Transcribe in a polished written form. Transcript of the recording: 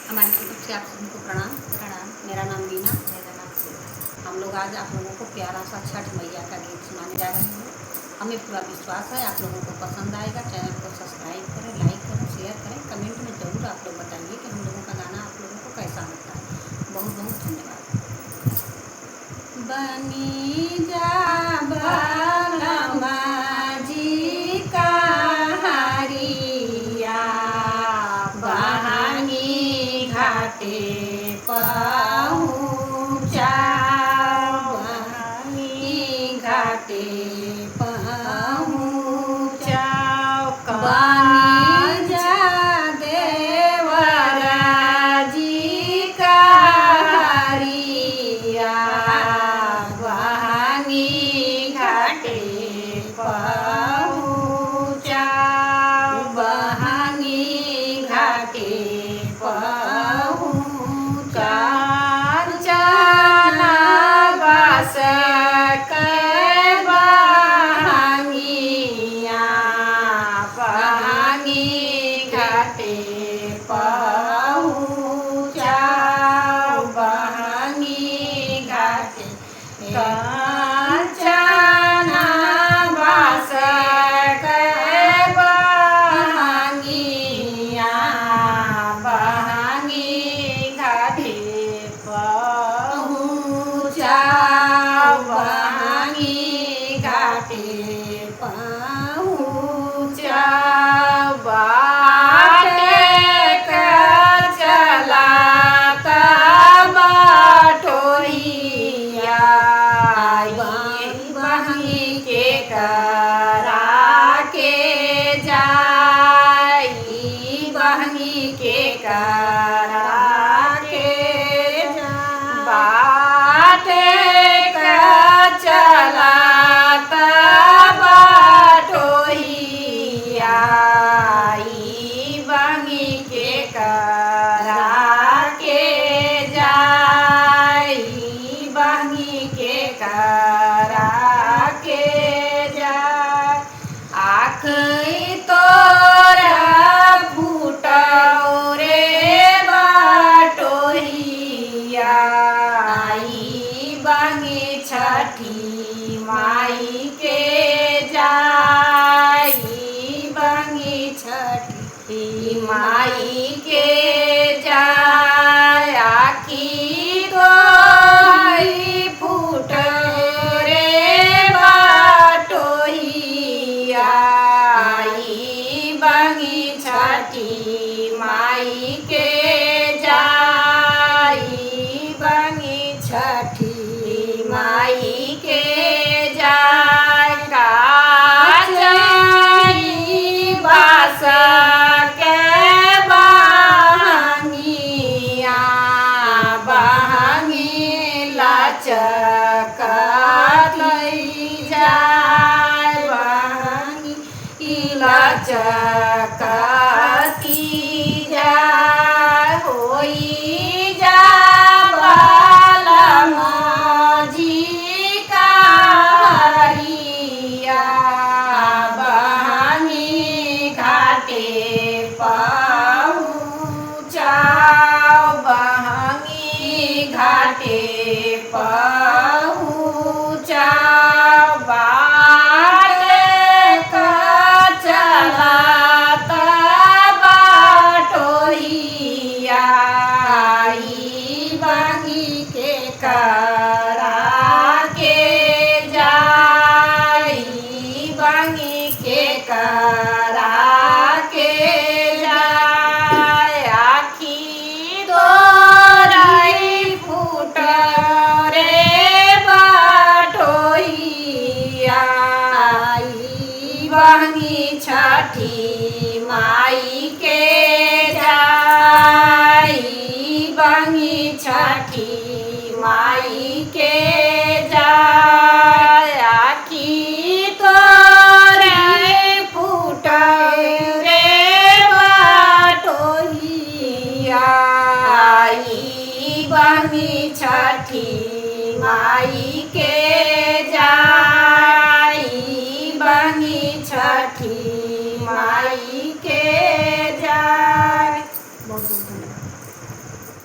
हमारी तरफ से आप सभी को प्रणाम। मेरा नाम मीना। मेरा नाम सीमा। हम लोग आज आप लोगों को प्यारा सा छठ मैया का गीत सुनाने जा रहे हैं। हमें पूरा विश्वास है आप लोगों को पसंद आएगा। चैनल को सब्सक्राइब करें, लाइक करें, शेयर करें। कमेंट में ज़रूर आप लोग बताइए कि हम लोगों का गाना आप लोगों को कैसा लगता है। बहुत बहुत धन्यवाद। बनी जा बलमा जी का हरिया, बहानी घाटे पहुँचा, बहानी घाटे पहुँचा। बनी जा देवरा जी का हरिया, बहानी घाटे पहुँचा, बहानी घाटे पहुँचा। चना बास के बहानिया, बहानी घाटे पहुँचा, बहानी घाटे चना बास के बहानिया, बहानी घाटे पहुँचा, बहानी घाटे पहुँचा। बाटे का चलाता बाटोहिया, बहनी के करा के जाई, बहनी के करा के जाई। बाटे का चलाता बाटोहिया, बहनी के करा के जाई, बहनी के करा के जाई। आखई तोरा फूटौ रे बाटोहिया, बहनी छठी माई के जाई, बहनी छठी माई के जाय। आखी तोरी फूट रे बाटोहिया, बहनी छठी माई के जाई, बहनी छठी माई के जाय। काचई बास के बहानिया, बहानी लचकत जाय, बहानी लचकती जाय। होई जा बलमा जी का हरिया, बहानी घाटे पहुँचा, बहानी घाटे पहुँचा। बाटे का चलाता बाटोहिया, बहनी के करा के जाई, बहनी के करा के जाई। धन्यवाद।